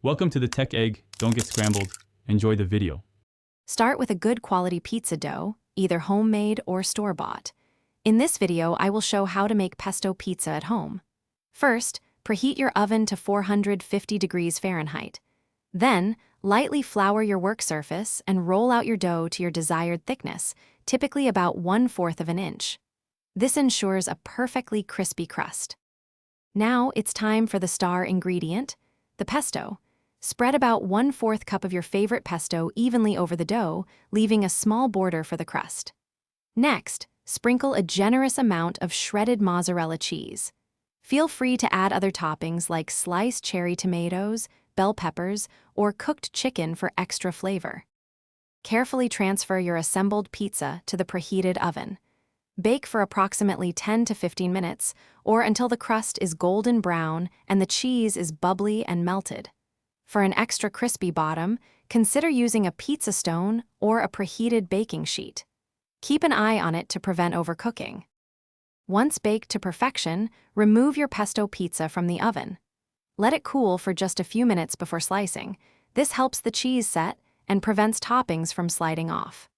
Welcome to the Tech Egg. Don't get scrambled. Enjoy the video. Start with a good quality pizza dough, either homemade or store-bought. In this video, I will show how to make pesto pizza at home. First, preheat your oven to 450 degrees Fahrenheit. Then, lightly flour your work surface and roll out your dough to your desired thickness, typically about 1/4 of an inch. This ensures a perfectly crispy crust. Now it's time for the star ingredient, the pesto. Spread about 1/4 cup of your favorite pesto evenly over the dough, leaving a small border for the crust. Next, sprinkle a generous amount of shredded mozzarella cheese. Feel free to add other toppings like sliced cherry tomatoes, bell peppers, or cooked chicken for extra flavor. Carefully transfer your assembled pizza to the preheated oven. Bake for approximately 10 to 15 minutes, or until the crust is golden brown and the cheese is bubbly and melted. For an extra crispy bottom, consider using a pizza stone or a preheated baking sheet. Keep an eye on it to prevent overcooking. Once baked to perfection, remove your pesto pizza from the oven. Let it cool for just a few minutes before slicing. This helps the cheese set and prevents toppings from sliding off.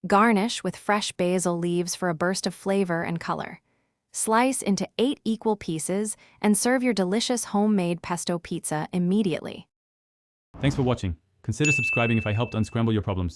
Garnish with fresh basil leaves for a burst of flavor and color. Slice into 8 equal pieces and serve your delicious homemade pesto pizza immediately. Thanks for watching. Consider subscribing if I helped unscramble your problems.